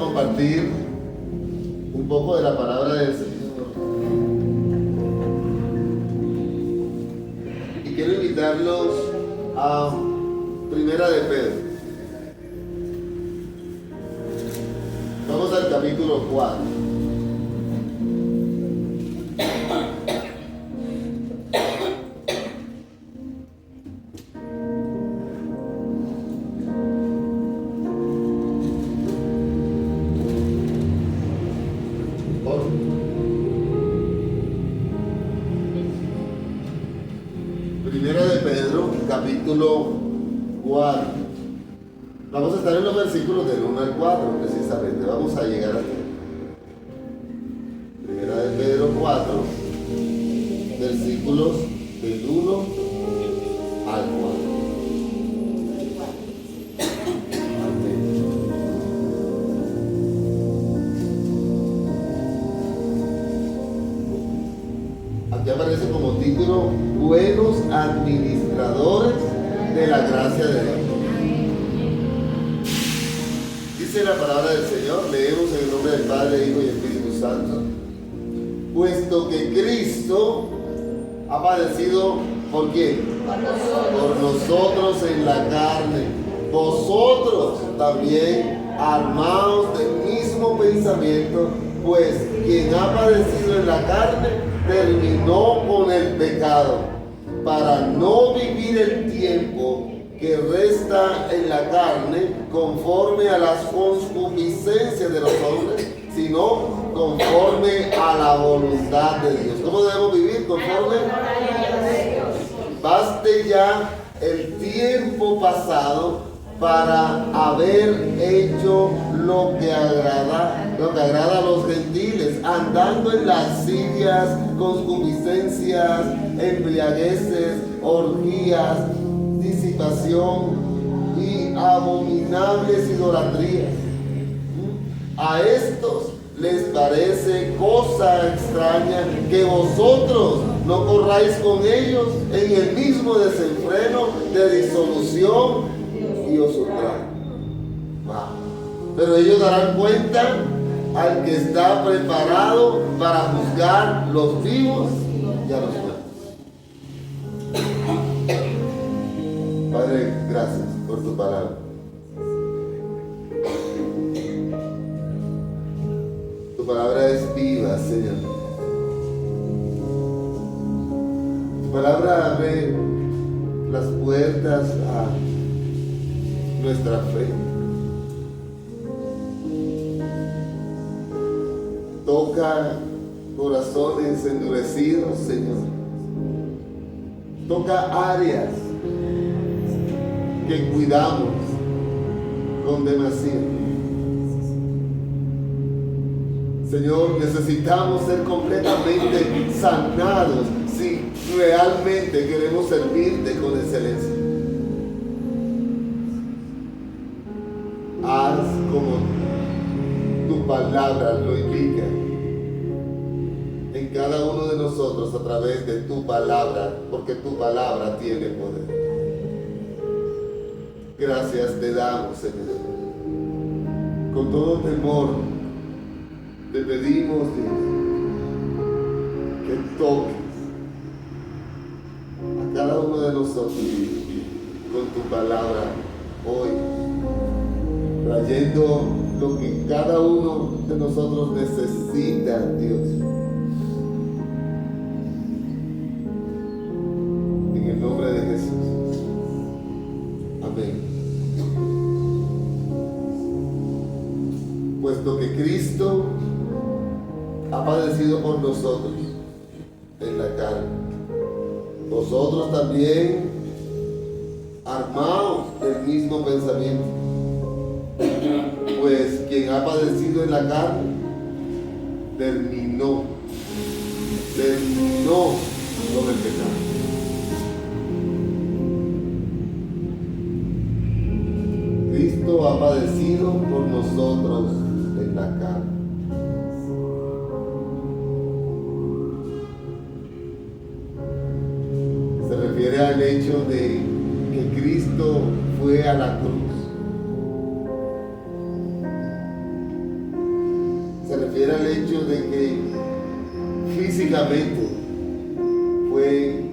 Compartir un poco de la palabra del Señor. Y quiero invitarlos a Primera de Pedro. Vamos al capítulo 4. Primera de Pedro, capítulo 4. Vamos a estar en los versículos del 1 al 4, precisamente. Vamos a llegar aquí. Primera de Pedro 4, versículos del 1 al 4. Aquí aparece como título: buenos administradores de la gracia de Dios. Dice la palabra del Señor, leemos en el nombre del Padre, Hijo y Espíritu Santo. Puesto que Cristo ha padecido, ¿por quién? Por nosotros en la carne. Vosotros también, armados del mismo pensamiento, pues quien ha padecido en la carne, terminó con el pecado, para no vivir el tiempo que resta en la carne conforme a las concupiscencias de los hombres, sino conforme a la voluntad de Dios. ¿Cómo debemos vivir? Conforme. Baste ya el tiempo pasado para haber hecho lo que agrada a los gentiles, andando en lascivias, concupiscencias, embriagueces, orgías, disipación y abominables idolatrías. A estos les parece cosa extraña que vosotros no corráis con ellos en el mismo desenfreno de disolución y os sustraen. Pero ellos darán cuenta al que está preparado para juzgar los vivos y a los muertos. Padre, gracias por tu palabra. Tu palabra es viva, Señor. Tu palabra abre las puertas a nuestra fe. Toca corazones endurecidos, Señor. Toca áreas que cuidamos con demasiado. Señor, necesitamos ser completamente sanados si realmente queremos servirte con excelencia. Haz como tu palabra lo indica en cada uno de nosotros a través de tu palabra, porque tu palabra tiene poder. Gracias te damos, Señor. Con todo temor te pedimos, Dios, que toques a cada uno de nosotros con tu palabra hoy, trayendo lo que cada uno de nosotros necesita, Dios. En el nombre de Jesús. Amén. Puesto que Cristo ha padecido por nosotros en la carne, vosotros también, armaos del mismo pensamiento. Pues quien ha padecido en la carne, terminó con el pecado. Cristo ha padecido por nosotros en la carne. Se refiere al hecho de que Cristo fue a la cruz Se refiere al hecho de que físicamente fue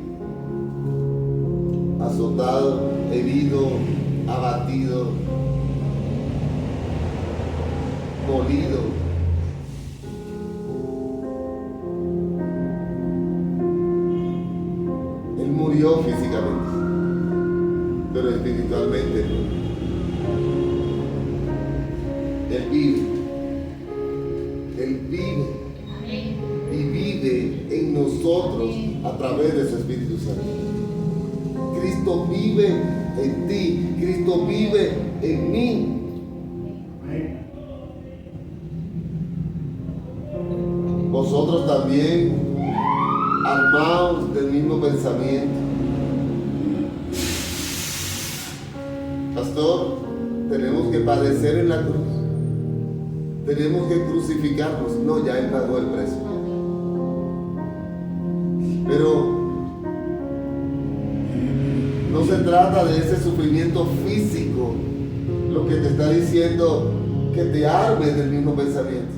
azotado, herido, abatido, molido. Él murió físicamente, pero espiritualmente no. Él vive. Él vive. Y vive en nosotros a través de su Espíritu Santo. Cristo vive en ti. Cristo vive en mí. Vosotros también, armados del mismo pensamiento. Pastor, tenemos que padecer en la cruz. Tenemos que crucificarnos. No, ya Él pagó el precio. Pero no se trata de ese sufrimiento físico, lo que te está diciendo que te armes del mismo pensamiento,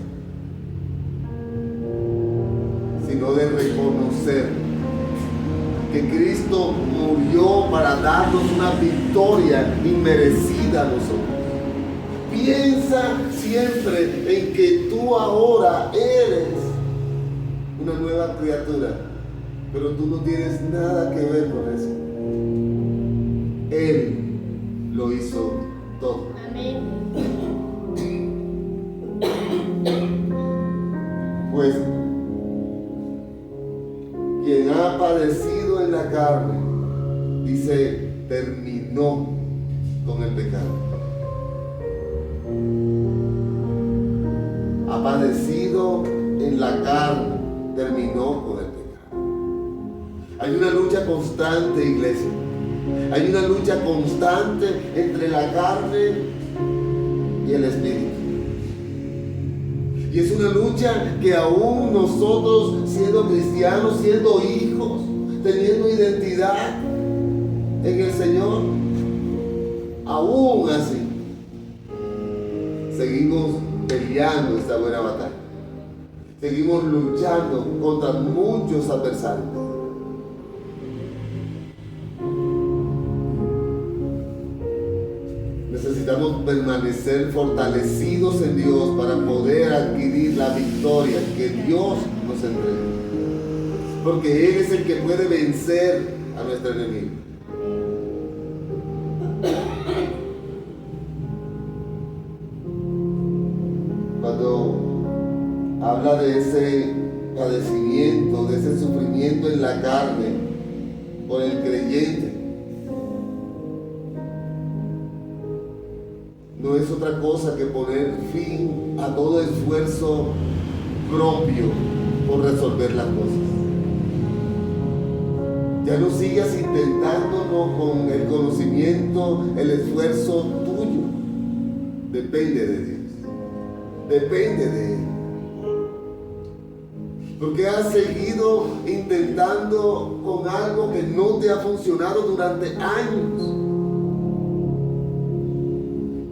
sino de reconocer que Cristo murió para darnos una victoria inmerecida a nosotros. Piensa siempre en que tú ahora eres una nueva criatura, pero tú no tienes nada que ver con eso. Él lo hizo todo. Amén. Pues quien ha padecido en la carne, dice, terminó con el pecado. Ha padecido en la carne, terminó con el pecado. Hay una lucha constante, iglesia. Hay una lucha constante entre la carne y el espíritu. Y es una lucha que aún nosotros, siendo cristianos, siendo hijos, teniendo identidad en el Señor, aún así, seguimos peleando esta buena batalla. Seguimos luchando contra muchos adversarios. Necesitamos permanecer fortalecidos en Dios para poder adquirir la victoria que Dios nos entrega. Porque Él es el que puede vencer a nuestro enemigo. Cuando habla de ese padecimiento, de ese sufrimiento en la carne por el creyente, no es otra cosa que poner fin a todo esfuerzo propio por resolver las cosas. Ya no sigas intentándolo con el conocimiento, el esfuerzo tuyo. Depende de Dios. Depende de Él. Porque has seguido intentando con algo que no te ha funcionado durante años.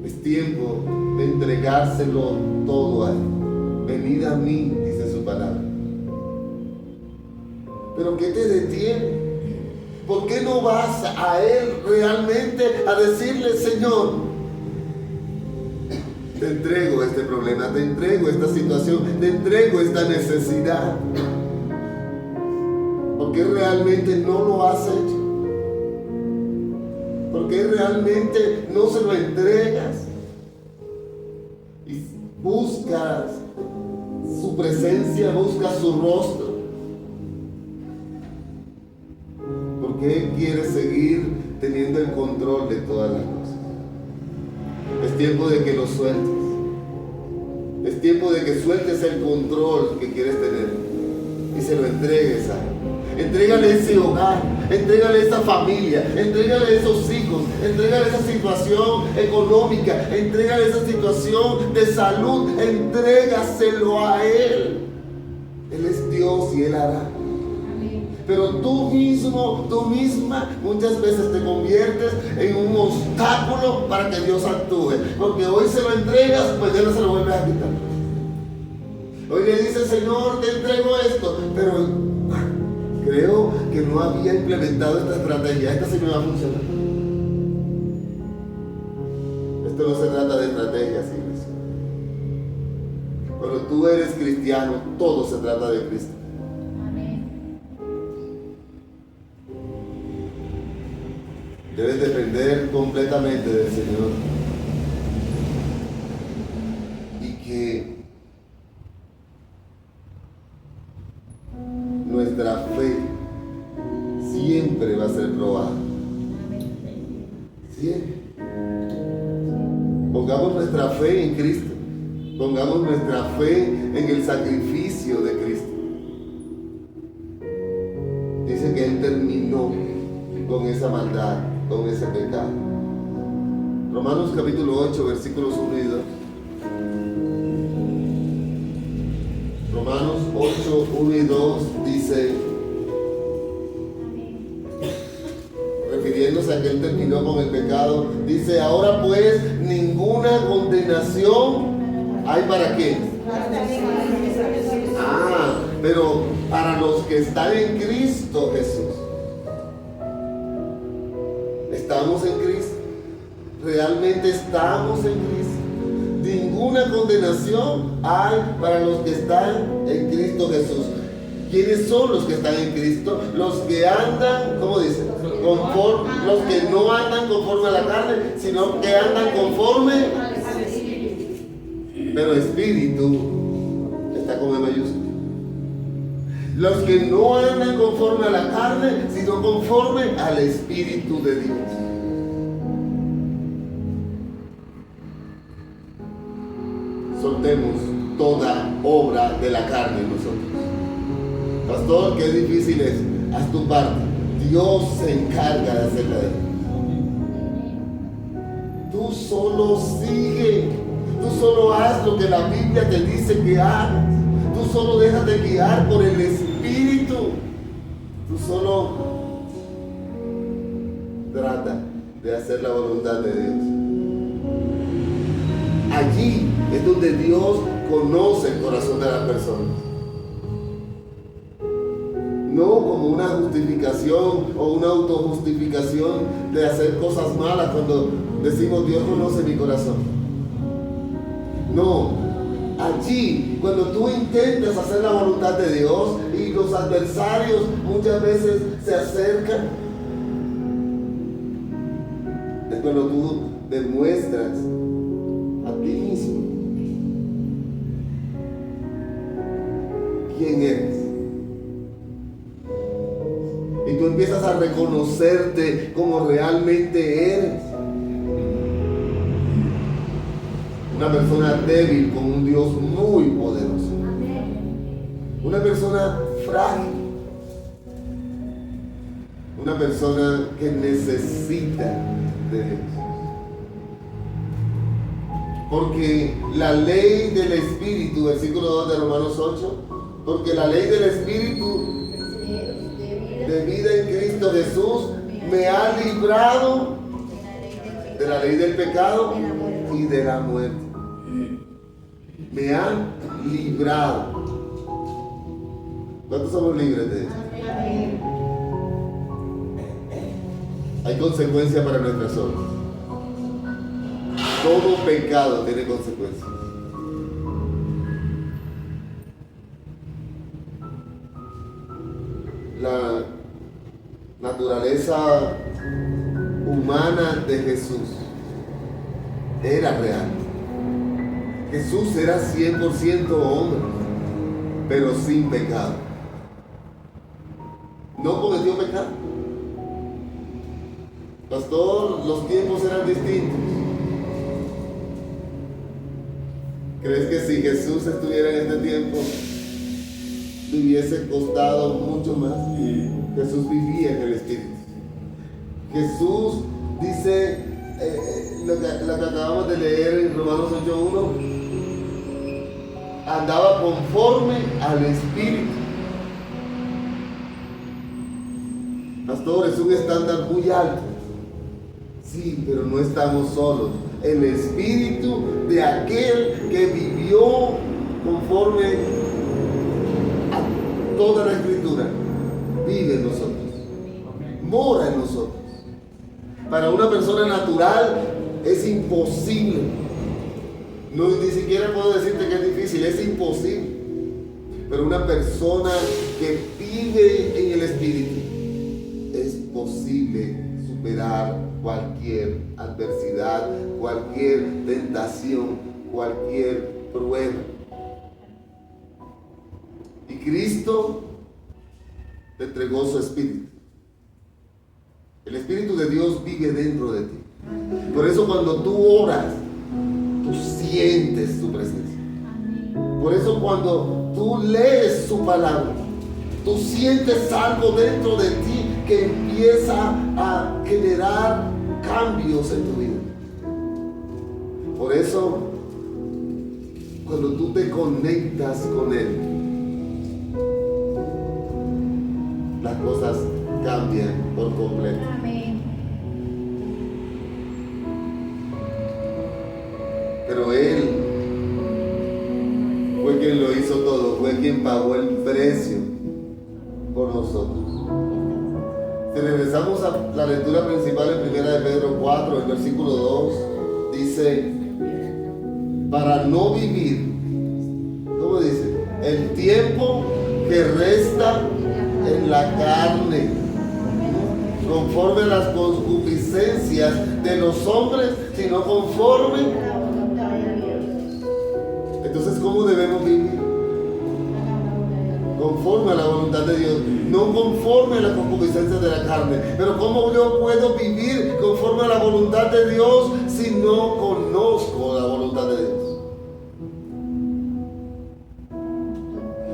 Es tiempo de entregárselo todo a Él. Venid a mí, dice su palabra. Pero ¿qué te detiene? ¿Por qué no vas a Él realmente a decirle, Señor, te entrego este problema, te entrego esta situación, te entrego esta necesidad? ¿Por qué realmente no lo has hecho? ¿Por qué realmente no se lo entregas? Y buscas su presencia, buscas su rostro. Porque Él quiere seguir teniendo el control de todas las cosas. Es tiempo de que lo sueltes. Es tiempo de que sueltes el control que quieres tener y se lo entregues a Él. Entrégale ese hogar, entrégale esa familia, entrégale esos hijos, entrégale esa situación económica, entrégale esa situación de salud, entrégaselo a Él. Él es Dios y Él hará. Pero tú mismo, tú misma, muchas veces te conviertes en un obstáculo para que Dios actúe. Porque hoy se lo entregas, pues ya no se lo vuelves a quitar. Hoy le dice, Señor, te entrego esto, pero creo que no había implementado esta estrategia. Esta sí me va a funcionar. Esto no se trata de estrategias, iglesia. Cuando tú eres cristiano, todo se trata de Cristo. Debes depender completamente del Señor. Y que nuestra fe siempre va a ser probada. Siempre. Pongamos nuestra fe en Cristo. Pongamos nuestra fe en el sacrificio de Cristo. Dice que Él terminó con esa maldad, con ese pecado. Romanos capítulo 8, versículos 1 y 2. Romanos 8, 1 y 2 dice, refiriéndose a que Él terminó con el pecado, dice, ahora pues ninguna condenación hay para qué. Pero para los que están en Cristo Jesús. Estamos en Cristo. Realmente estamos en Cristo. Ninguna condenación hay para los que están en Cristo Jesús. ¿Quiénes son los que están en Cristo? Los que andan, ¿cómo dice? Los que no andan conforme a la carne, sino que andan conforme al Espíritu. Pero Espíritu está con E mayúscula. Los que no andan conforme a la carne, sino conforme al Espíritu de Dios. Soltemos toda obra de la carne en nosotros. Pastor, qué difícil es. Haz tu parte. Dios se encarga de hacerla de ti. Tú solo sigue. Tú solo haz lo que la Biblia te dice que hagas. Tú solo déjate guiar por el Espíritu. Tú solo trata de hacer la voluntad de Dios. Allí es donde Dios conoce el corazón de las personas. No como una justificación o una autojustificación de hacer cosas malas cuando decimos Dios conoce mi corazón. No, allí cuando tú intentas hacer la voluntad de Dios y los adversarios muchas veces se acercan, es cuando tú demuestras a ti mismo quién eres. Y tú empiezas a reconocerte como realmente eres. Una persona débil con un Dios muy poderoso. Una persona frágil. Una persona que necesita de Dios. Porque la ley del Espíritu, versículo 2 de Romanos 8, porque la ley del Espíritu de vida en Cristo Jesús me ha librado de la ley del pecado y de la muerte. Me ha librado. ¿Cuántos somos libres de esto? Hay consecuencias para nuestras obras. Todo pecado tiene consecuencias. La naturaleza humana de Jesús era real. Jesús era 100% hombre, pero sin pecado. No cometió pecado. Pastor, los tiempos eran distintos. ¿Crees que si Jesús estuviera en este tiempo, le hubiese costado mucho más? Jesús vivía en el Espíritu. Jesús dice, lo que acabamos de leer en Romanos 8:1, andaba conforme al Espíritu. Pastor, es un estándar muy alto. Sí, pero no estamos solos. El Espíritu de aquel que vivió conforme toda la Escritura, vive en nosotros, mora en nosotros. Para una persona natural es imposible. No, ni siquiera puedo decirte que es difícil, es imposible. Pero una persona que vive en el Espíritu, es posible superar cualquier adversidad, cualquier tentación, cualquier prueba. Y Cristo te entregó su Espíritu. El Espíritu de Dios vive dentro de ti. Por eso cuando tú oras, tú sientes su presencia. Por eso cuando tú lees su palabra, tú sientes algo dentro de ti que empieza a generar cambios en tu vida. Por eso, cuando tú te conectas con Él, las cosas cambian por completo. Amén. Pero Él fue quien lo hizo todo, fue quien pagó el precio por nosotros. Si regresamos a la lectura principal en 1 de Pedro 4, el versículo 2, dice, para no vivir, ¿cómo dice? El tiempo que resta en la carne, conforme a las concupiscencias de los hombres, sino conforme. Entonces, ¿cómo debemos vivir? Conforme a la voluntad de Dios, no conforme a las concupiscencias de la carne. Pero ¿cómo yo puedo vivir conforme a la voluntad de Dios si no conozco la voluntad de Dios?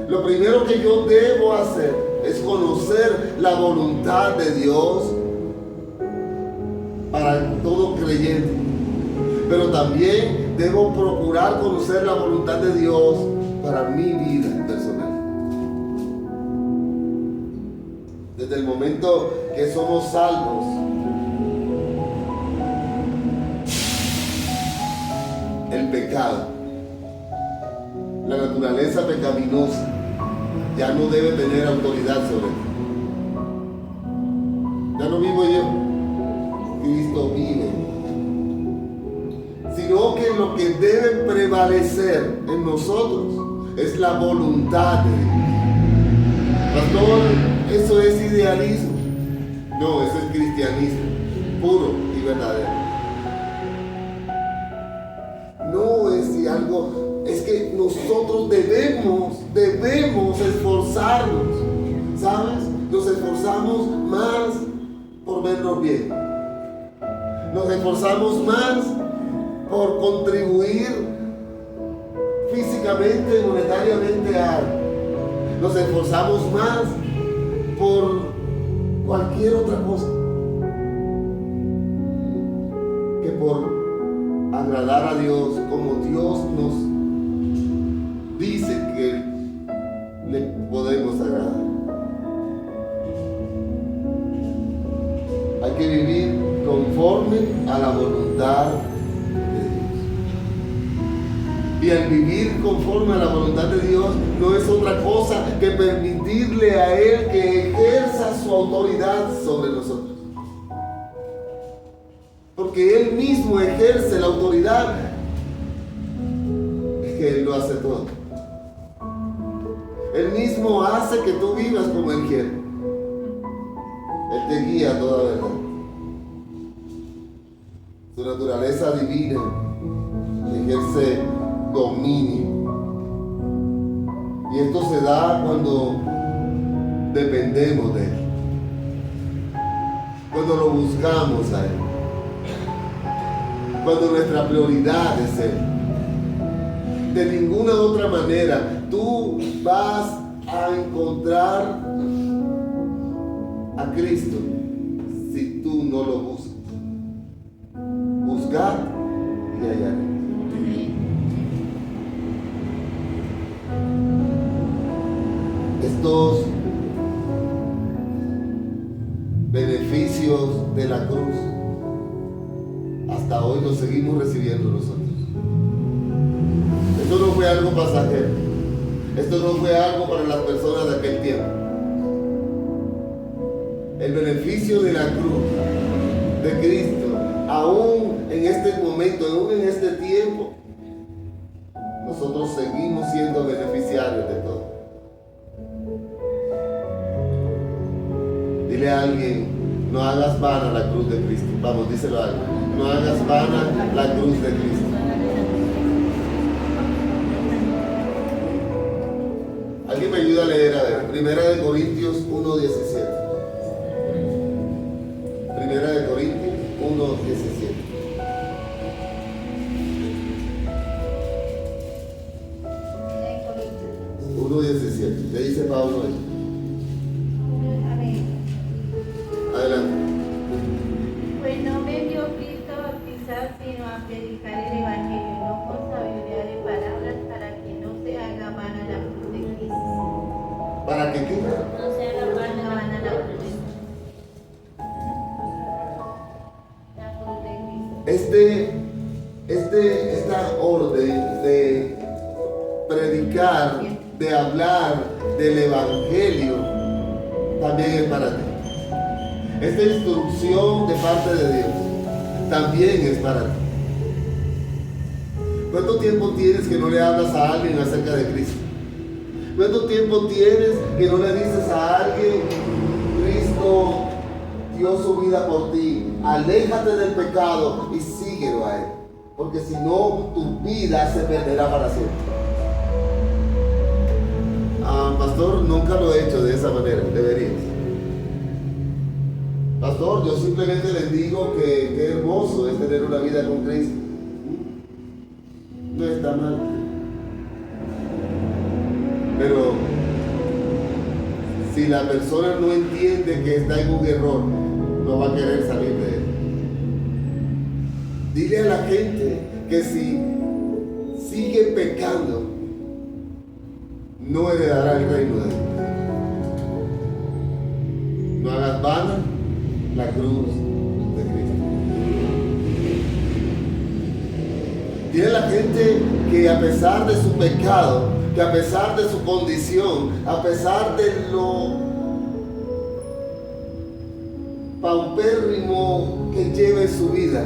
Lo primero que yo debo hacer es conocer la voluntad de Dios para todo creyente. Pero también debo procurar conocer la voluntad de Dios para mi vida personal. Desde el momento que somos salvos, el pecado, la naturaleza pecaminosa, ya no debe tener autoridad sobre ti. Ya no vivo yo, Cristo vive. Sino que lo que debe prevalecer en nosotros es la voluntad de Dios. Pastor, eso es idealismo. No, eso es cristianismo puro y verdadero. No es si algo, es que nosotros debemos esforzarnos, ¿sabes? Nos esforzamos más por vernos bien. Nos esforzamos más por contribuir físicamente, monetariamente a algo. Nos esforzamos más por cualquier otra cosa que por agradar a Dios como Dios nos dice que le podemos agradar. Hay que vivir conforme a la voluntad de Dios. Y al vivir conforme a la voluntad de Dios no es otra cosa que permitirle a Él que ejerza su autoridad sobre nosotros. Porque Él mismo ejerce la autoridad, es que Él lo hace todo. Él mismo hace que tú vivas como Él quiere. Él te guía a toda verdad. Su naturaleza divina ejerce dominio. Y esto se da cuando dependemos de Él. Cuando lo buscamos a Él. Cuando nuestra prioridad es Él. De ninguna otra manera tú vas a encontrar a Cristo si tú no lo buscas. Buscar y hallar. Estos beneficios de la cruz hasta hoy los seguimos recibiendo nosotros. Esto no fue algo pasajero. Esto no fue algo para las personas de aquel tiempo. El beneficio de la cruz de Cristo, aún en este momento, aún en este tiempo, nosotros seguimos siendo beneficiarios de todo. Dile a alguien, no hagas vana la cruz de Cristo. Vamos, díselo a alguien. No hagas vana la cruz de Cristo. ¿Alguien me ayuda a leer? A ver, Primera de Corintios 1:17. Primera de Corintios 1:17. 1:17. ¿Qué dice Pablo ahí? Adelante. Pues no me dio Cristo bautizar, sino a predicar el Evangelio, no con sabiduría de palabras, para que no se haga vana la cruz de Cristo. ¿Para que qué? No se haga vana la cruz de Cristo. La cruz de Cristo. Esta orden de predicar, de hablar del Evangelio, también es para ti. Esta instrucción de parte de Dios también es para ti. ¿Cuánto tiempo tienes que no le hablas a alguien acerca de Cristo? ¿Cuánto tiempo tienes que no le dices a alguien, Cristo dio su vida por ti, aléjate del pecado y síguelo a Él? Porque si no, tu vida se perderá para siempre. Pastor, nunca lo he hecho de esa manera, deberías. Pastor, yo simplemente les digo que qué hermoso es tener una vida con Cristo. No está mal. Pero si la persona no entiende que está en un error, no va a querer salir de él. Dile a la gente que si sigue pecando, no heredará el reino de Dios. No hagas vana la cruz de Cristo. Dile a la gente que a pesar de su pecado, que a pesar de su condición, a pesar de lo paupérrimo que lleve su vida,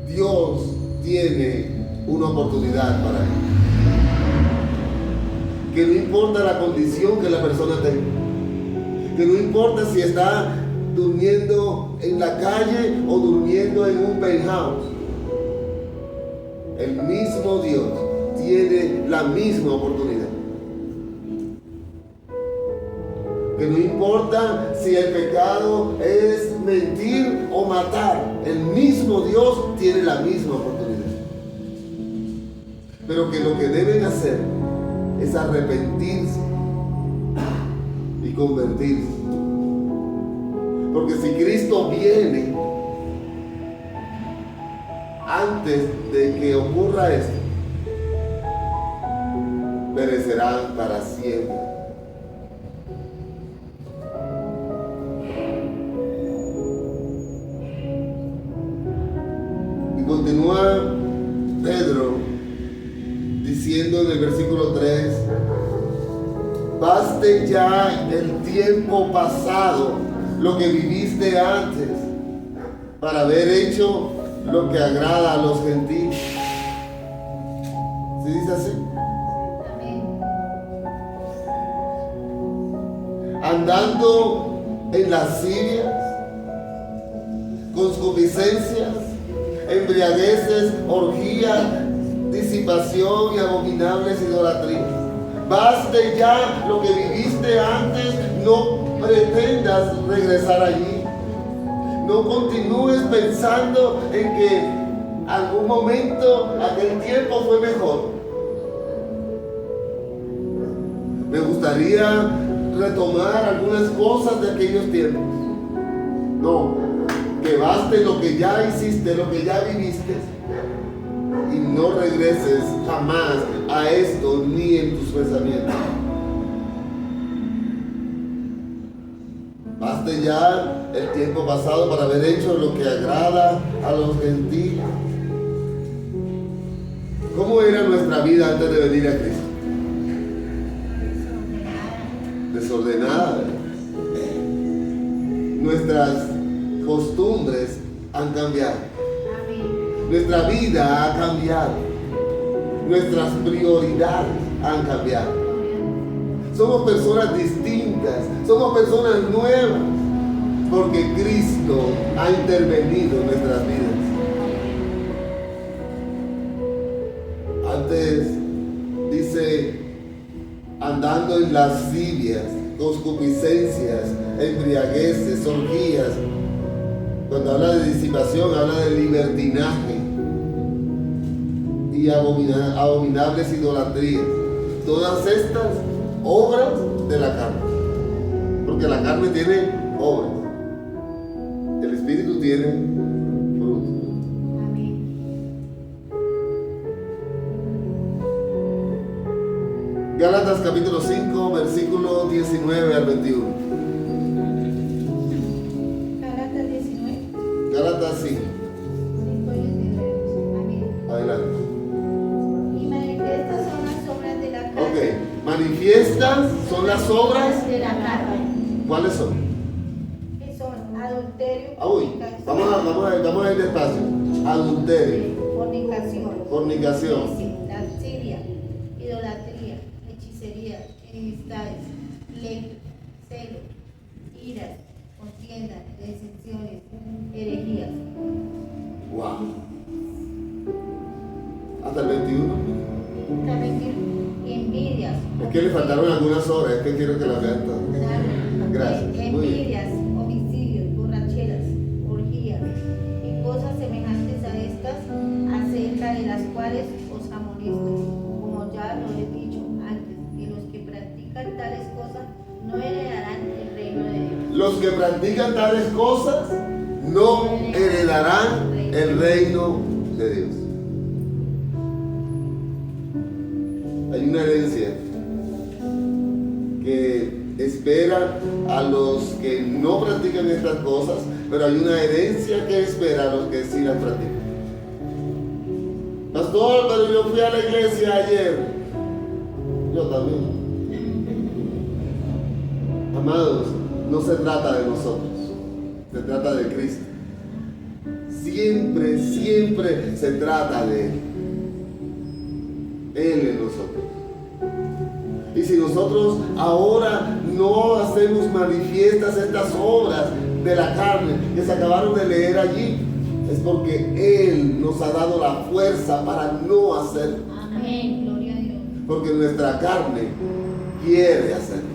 Dios tiene una oportunidad para él. Que no importa la condición que la persona tenga, que no importa si está durmiendo en la calle o durmiendo en un penthouse, el mismo Dios tiene la misma oportunidad. Que no importa si el pecado es mentir o matar, el mismo Dios tiene la misma oportunidad. Pero que lo que deben hacer es arrepentirse y convertirse. Porque si Cristo viene antes de que ocurra esto, perecerán para siempre. Y continúa Pedro diciendo en el versículo 3: baste ya el tiempo pasado, lo que viviste antes, para haber hecho lo que agrada a los gentiles. ¿Sí dice así? Andando en lascivias, concupiscencias, embriagueces, orgías, disipación y abominables idolatrías. Baste ya lo que viviste antes, no pretendas regresar allí. No continúes pensando en que algún momento, aquel tiempo fue mejor. Me gustaría retomar algunas cosas de aquellos tiempos. No, que baste lo que ya hiciste, lo que ya viviste, y no regreses jamás a esto ni en tus pensamientos. Baste ya el tiempo pasado para haber hecho lo que agrada a los gentiles. ¿Cómo era nuestra vida antes de venir a Cristo? Desordenada, ¿verdad? Nuestras costumbres han cambiado. Nuestra vida ha cambiado. Nuestras prioridades han cambiado. Somos personas distintas. Somos personas nuevas. Porque Cristo ha intervenido en nuestras vidas. Antes dice, andando en lascivias, concupiscencias, embriagueces, orgías. Cuando habla de disipación, habla de libertinaje y abominables idolatrías. Todas estas obras de la carne. Porque la carne tiene obras. El Espíritu tiene fruto. Gálatas capítulo 5, versículo 19 al 21. Gálatas 19. Gálatas 5. 5 y 19. Amén. Adelante. Y manifiestas son las obras de la carne. Ok, manifiestas son las obras. De la carne. ¿Cuáles son? Que son adulterio, Vamos a ir despacio. Adulterio, fornicación, fornicación, lascivia, idolatría, hechicería, enemistades, pleito, celo, iras, contiendas, desensiones, herejías. wow. Hasta el 21. Envidias. Es que le faltaron algunas horas, es que quiero que las vean todas. Gracias. Muy bien. Envidias, homicidios, borracheras, orgías y cosas semejantes a estas, acerca de las cuales os amonesto, como ya lo he dicho antes, que los que practican tales cosas no heredarán el reino de Dios. Los que practican tales cosas no heredarán el reino de Dios. Hay una herencia que espera a los que no practican estas cosas, pero hay una herencia que espera a los que sí las practican. Pastor, pero yo fui a la iglesia ayer. Yo también. Amados, no se trata de nosotros, se trata de Cristo. Siempre, siempre se trata de Él. Él en nosotros. Y si nosotros ahora no hacemos manifiestas estas obras de la carne que se acabaron de leer allí, es porque Él nos ha dado la fuerza para no hacerlo. Amén, gloria a Dios. Porque nuestra carne quiere hacerlo,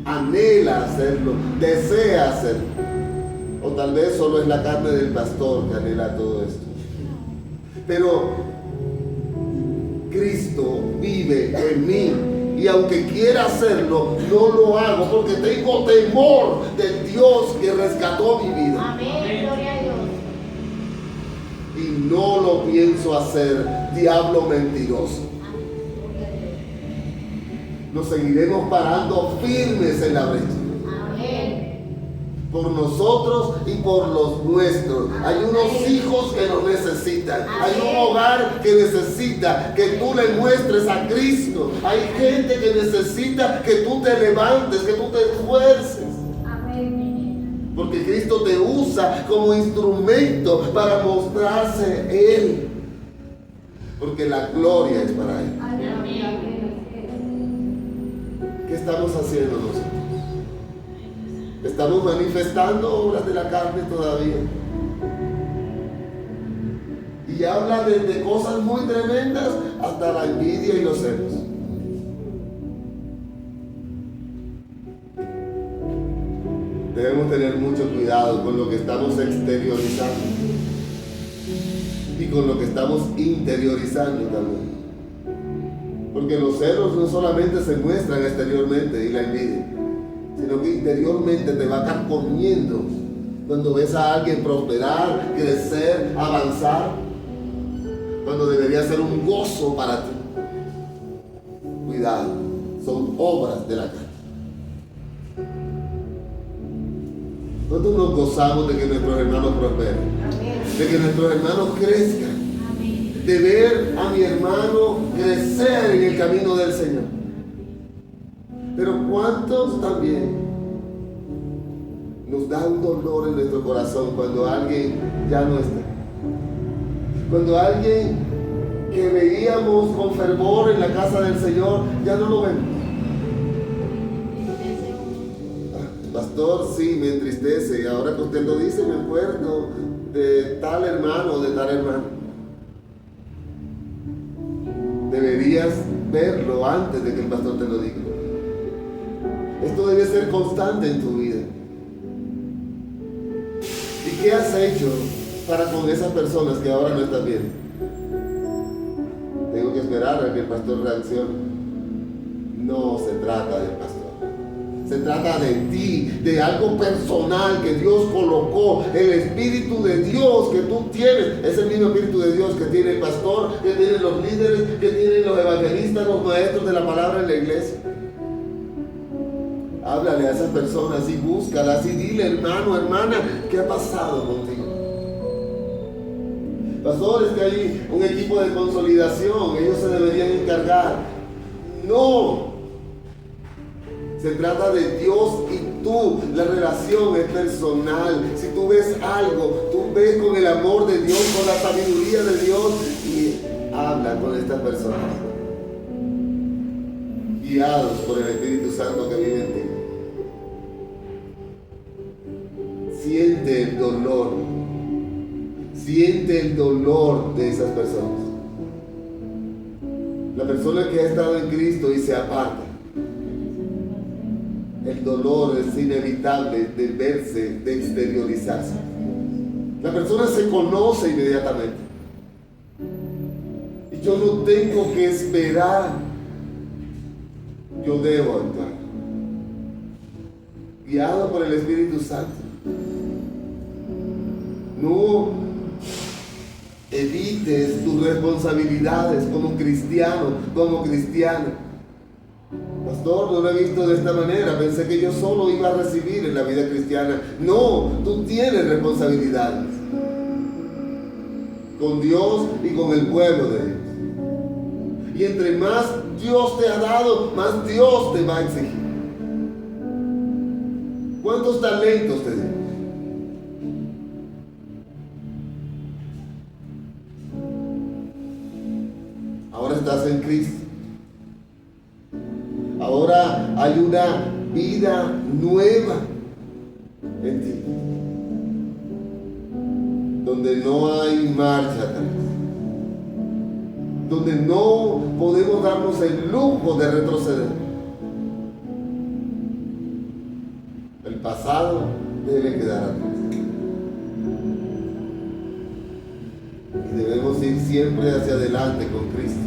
anhela hacerlo, desea hacerlo. O tal vez solo es la carne del pastor que anhela todo esto. Pero Cristo vive en mí. Y aunque quiera hacerlo, no lo hago porque tengo temor del Dios que rescató mi vida. Amén, gloria a Dios. Y no lo pienso hacer, diablo mentiroso. Nos seguiremos parando firmes en la brecha. Amén. Por nosotros y por los nuestros. Hay unos hijos que nos necesitan. Hay un hogar que necesita que tú le muestres a Cristo. Hay gente que necesita que tú te levantes, que tú te esfuerces. Amén. Porque Cristo te usa como instrumento para mostrarse Él. Porque la gloria es para Él. ¿Qué estamos haciendo nosotros? ¿Estamos manifestando obras de la carne todavía? Y habla de cosas muy tremendas hasta la envidia y los celos. Debemos tener mucho cuidado con lo que estamos exteriorizando y con lo que estamos interiorizando también. Porque los celos no solamente se muestran exteriormente y la envidia, sino que interiormente te va carcomiendo cuando ves a alguien prosperar, crecer, avanzar, cuando debería ser un gozo para ti. Cuidado, son obras de la carne. Nosotros nos gozamos de que nuestros hermanos prosperen, de que nuestros hermanos crezcan, de ver a mi hermano crecer en el camino del Señor. Pero ¿cuántos también nos da un dolor en nuestro corazón cuando alguien ya no está? Cuando alguien que veíamos con fervor en la casa del Señor, ya no lo vemos. Pastor, sí, me entristece. Ahora que usted lo dice, me acuerdo de tal hermano o de tal hermano. Deberías verlo antes de que el pastor te lo diga. Esto debe ser constante en tu vida. ¿Y qué has hecho para con esas personas que ahora no estás viendo? Tengo que esperar a que el pastor reaccione. No se trata del pastor. Se trata de ti, de algo personal que Dios colocó, el Espíritu de Dios que tú tienes. Es el mismo Espíritu de Dios que tiene el pastor, que tienen los líderes, que tienen los evangelistas, los maestros de la palabra en la iglesia. Háblale a esas personas y búscalas y dile, hermano, hermana, ¿qué ha pasado contigo? Pastor, es que hay un equipo de consolidación, ellos se deberían encargar. No. Se trata de Dios y tú. La relación es personal. Si tú ves algo, tú ves con el amor de Dios, con la sabiduría de Dios y habla con estas personas. Guiados por el Espíritu Santo que vive en ti. Siente el dolor. Siente el dolor de esas personas. La persona que ha estado en Cristo y se aparta. El dolor es inevitable de verse, de exteriorizarse. La persona se conoce inmediatamente. Y yo no tengo que esperar. Yo debo actuar. Guiado por el Espíritu Santo. No evites tus responsabilidades como cristiano, como cristiana. Pastor, no lo he visto de esta manera. Pensé que yo solo iba a recibir en la vida cristiana. No, tú tienes responsabilidades con Dios y con el pueblo de Dios. Y entre más Dios te ha dado, más Dios te va a exigir. ¿Cuántos talentos te dio? Ahora estás en Cristo. Ahora hay una vida nueva en ti, donde no hay marcha atrás, donde no podemos darnos el lujo de retroceder. El pasado debe quedar atrás y debemos ir siempre hacia adelante con Cristo.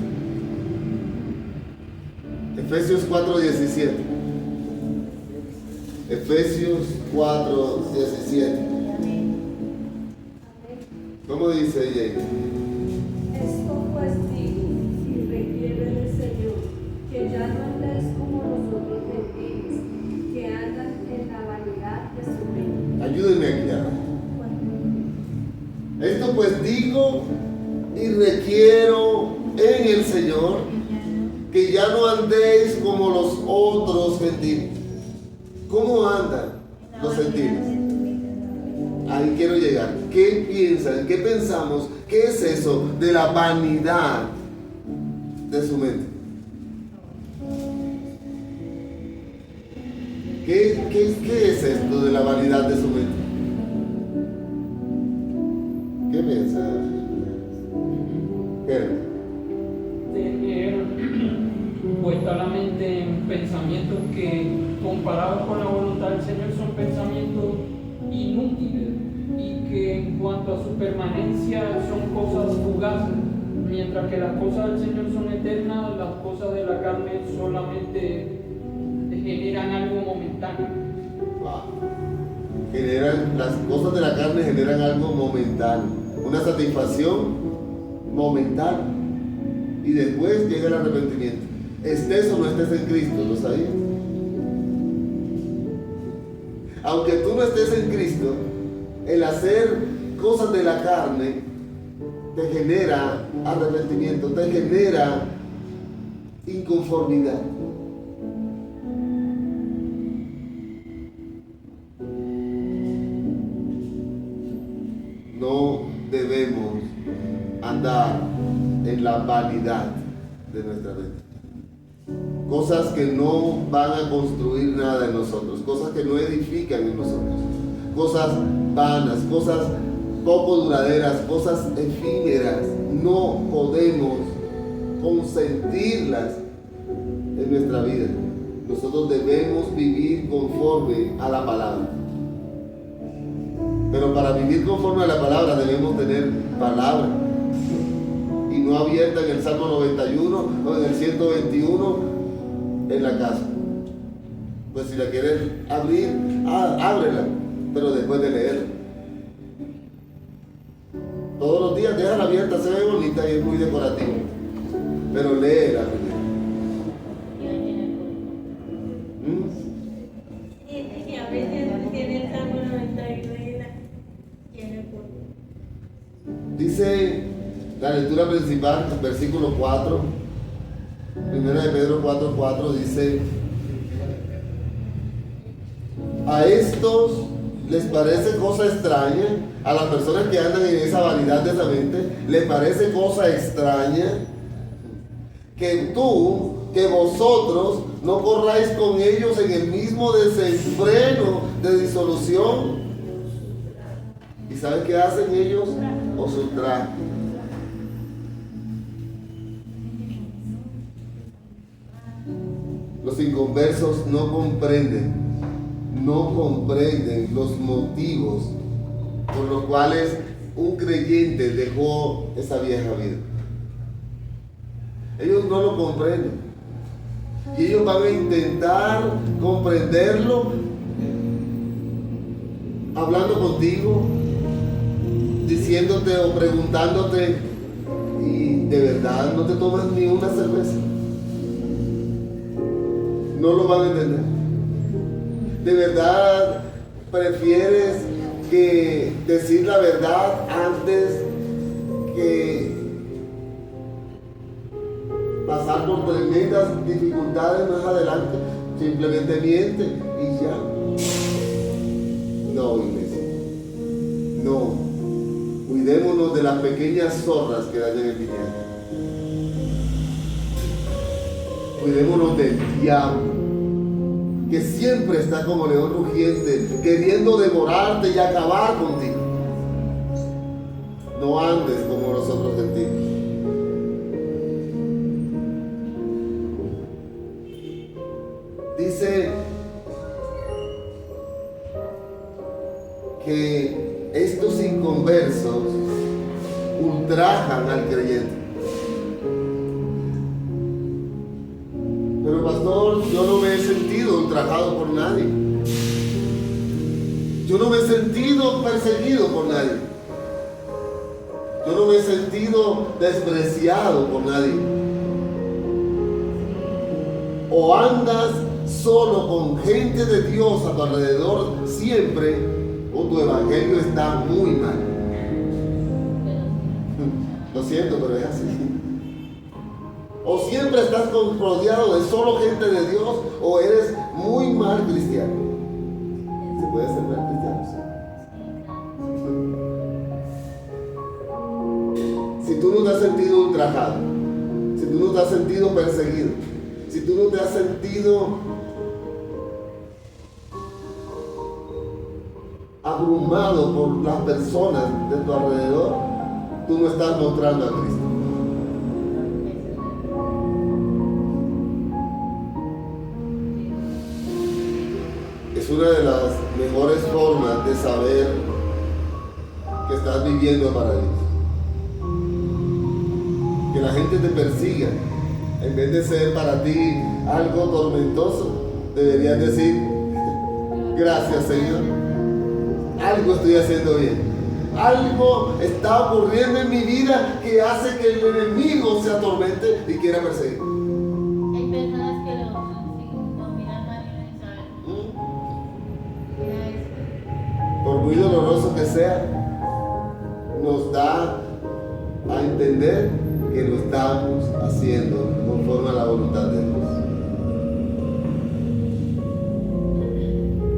Efesios 4:17. Efesios 4:17. ¿Cómo dice ella? Esto pues digo y requiere del Señor, que ya no andéis como los otros gentiles, que andan en la vanidad de su mente. Ayúdenme aquí. Esto pues digo y requiero en el Señor, que ya no andéis como los otros gentiles. ¿Cómo andan los gentiles? Ahí quiero llegar. ¿Qué piensan? ¿Qué pensamos? ¿Qué es eso de la vanidad de su mente? ¿Qué es esto de la vanidad de su mente? ¿Qué piensan? ¿Qué? Tener puesta la mente en pensamientos que, comparados con la voluntad del Señor, son pensamientos inútiles y que en cuanto a su permanencia son cosas fugaces, mientras que las cosas del Señor son eternas. Las cosas de la carne solamente generan algo momentáneo. Las cosas de la carne generan algo momentáneo, una satisfacción momentánea, y después llega el arrepentimiento. Estés o no estés en Cristo, ¿lo sabías? Aunque tú no estés en Cristo, el hacer cosas de la carne te genera arrepentimiento, te genera inconformidad. No debemos andar en la vanidad de nuestra mente. Cosas que no van a construir nada en nosotros, cosas que no edifican en nosotros, cosas vanas, cosas poco duraderas, cosas efímeras. No podemos consentirlas en nuestra vida. Nosotros debemos vivir conforme a la palabra. Pero para vivir conforme a la palabra debemos tener palabra. Y no abierta en el Salmo 91 o en el 121 en la casa. Pues si la quieres abrir, ábrela, pero después de leerla. Todos los días déjala abierta, se ve bonita y es muy decorativa. Pero léela primero. Y a veces tiene el Salmo 91 y tiene por... Dice la lectura principal, versículo 4, 1 de Pedro 4:4 dice: a estos les parece cosa extraña, a las personas que andan en esa vanidad de esa mente, les parece cosa extraña que vosotros no corráis con ellos en el mismo desenfreno de disolución. ¿Y saben qué hacen ellos? Os ultrajan. Los inconversos no comprenden los motivos por los cuales un creyente dejó esa vieja vida. Ellos no lo comprenden. Y ellos van a intentar comprenderlo hablando contigo, diciéndote o preguntándote: ¿y de verdad no te tomas ni una cerveza? No lo van a entender. ¿De verdad prefieres que decir la verdad antes que pasar por tremendas dificultades más adelante? Simplemente miente y ya. No, iglesia. No. Cuidémonos de las pequeñas zorras que dañan el viñedo. Cuidémonos del diablo, que siempre está como león rugiente, queriendo devorarte y acabar contigo. No andes como los otros gentiles. Dice que estos inconversos ultrajan al creyente. Pero pastor, yo no me he sentido ultrajado por nadie. Yo no me he sentido perseguido por nadie. Yo no me he sentido despreciado por nadie. O andas solo con gente de Dios a tu alrededor siempre, o tu evangelio está muy mal. Lo siento, pero es así. O siempre estás rodeado de solo gente de Dios, o eres muy mal cristiano. ¿Se puede ser mal cristiano? Si tú no te has sentido ultrajado, si tú no te has sentido perseguido, si tú no te has sentido abrumado por las personas de tu alrededor, tú no estás mostrando a Cristo. Es una de las mejores formas de saber que estás viviendo para Dios. Que la gente te persiga, en vez de ser para ti algo tormentoso, deberías decir: gracias, Señor, algo estoy haciendo bien. Algo está ocurriendo en mi vida que hace que el enemigo se atormente y quiera perseguir. Hay personas que lo miran mal y no saben. Mira esto. Por muy doloroso que sea, nos da entender que lo estamos haciendo conforme a la voluntad de Dios.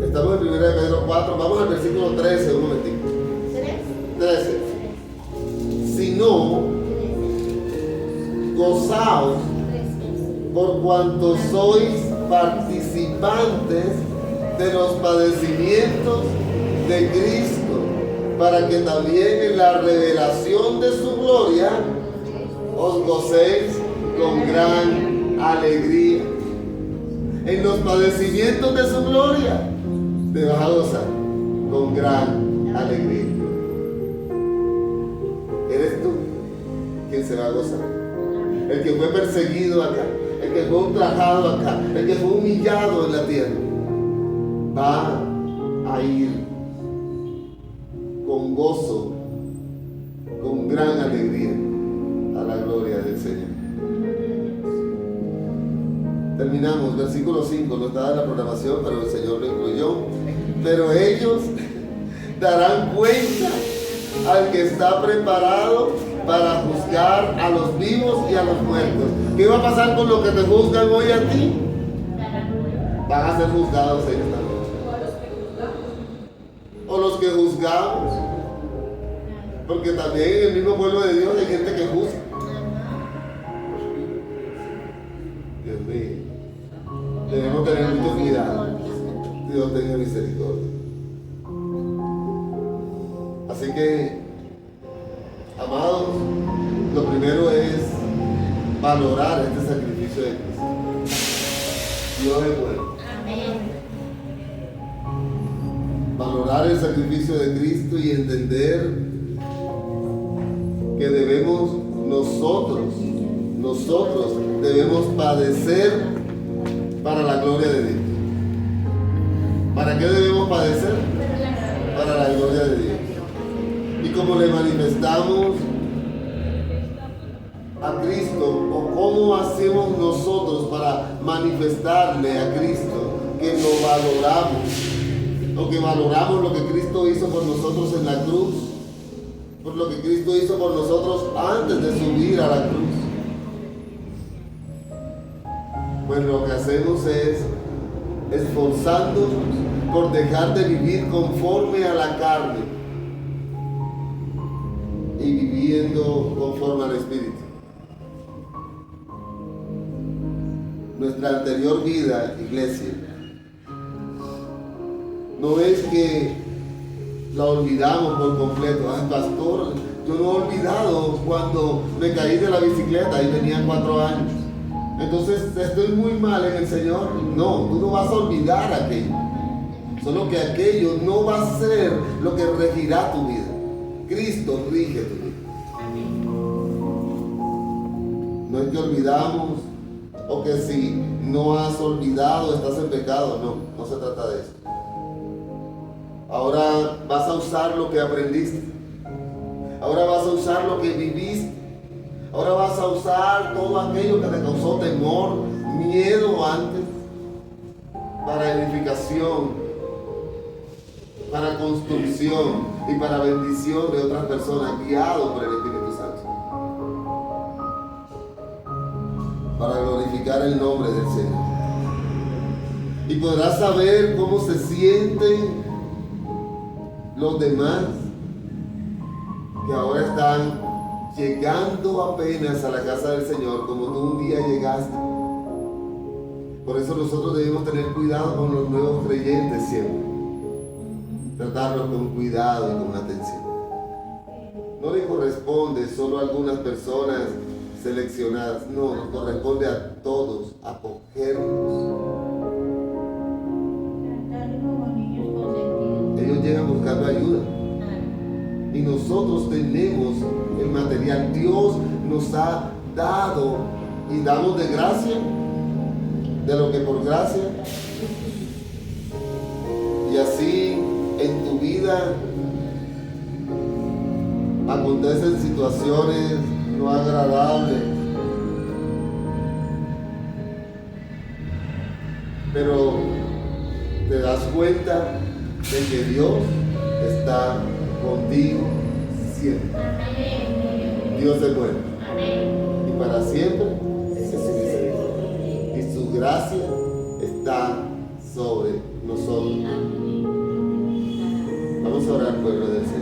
Estamos en 1 Pedro 4, vamos al versículo 13, un momentito. 13. Si no, gozaos por cuanto sois participantes de los padecimientos de Cristo, para que también en la revelación de su gloria os gocéis con gran alegría. En los padecimientos de su gloria te vas a gozar con gran alegría. Eres tú quien se va a gozar. El que fue perseguido acá, el que fue ultrajado acá, el que fue humillado en la tierra, va a ir con gozo, con gran alegría a la gloria del Señor. Terminamos, versículo 5, no estaba en la programación, pero el Señor lo incluyó. Pero ellos darán cuenta al que está preparado para juzgar a los vivos y a los muertos. ¿Qué va a pasar con los que te juzgan hoy a ti? Van a ser juzgados ellos también. O los que juzgamos. Porque también en el mismo pueblo de Dios hay gente que juzga. Dios mío. Debemos tener mucho cuidado. Dios tenga misericordia. Así que, amados, lo primero es valorar este sacrificio de Cristo. Dios es bueno. Valorar el sacrificio de Cristo y entender que debemos nosotros debemos padecer para la gloria de Dios. ¿Para qué debemos padecer? Para la gloria de Dios. Y como le manifestamos a Cristo, o cómo hacemos nosotros para manifestarle a Cristo que lo valoramos, o que valoramos lo que Cristo hizo por nosotros en la cruz, por lo que Cristo hizo por nosotros antes de subir a la cruz. Pues lo que hacemos es esforzándonos por dejar de vivir conforme a la carne y viviendo conforme al Espíritu. Nuestra anterior vida, iglesia, no es que la olvidamos por completo. Ay, pastor, yo no he olvidado cuando me caí de la bicicleta y tenía 4 años. Entonces estoy muy mal en el Señor. No, tú no vas a olvidar aquello. Solo que aquello no va a ser lo que regirá tu vida. Cristo rige tu vida. No es que olvidamos, o que si no has olvidado estás en pecado. No, no se trata de eso. Ahora vas a usar lo que aprendiste. Ahora vas a usar lo que viviste. Ahora vas a usar todo aquello que te causó temor, miedo antes, para edificación, para construcción y para bendición de otras personas, guiado por el Espíritu Santo, para glorificar el nombre del Señor. Y podrás saber cómo se sienten los demás que ahora están llegando apenas a la casa del Señor, como tú un día llegaste. Por eso nosotros debemos tener cuidado con los nuevos creyentes siempre. Tratarlos con cuidado y con atención. No le corresponde solo a algunas personas seleccionadas. No, nos corresponde a todos acogerlos. Ellos llegan buscando ayuda. Y nosotros tenemos el material. Dios nos ha dado y damos de gracia, de lo que por gracia. Y así en tu vida acontecen situaciones no agradables, pero te das cuenta de que Dios está contigo siempre. Dios es bueno. y para siempre es su misericordia. Y su gracia está sobre nosotros. Vamos a orar, pueblo del Señor.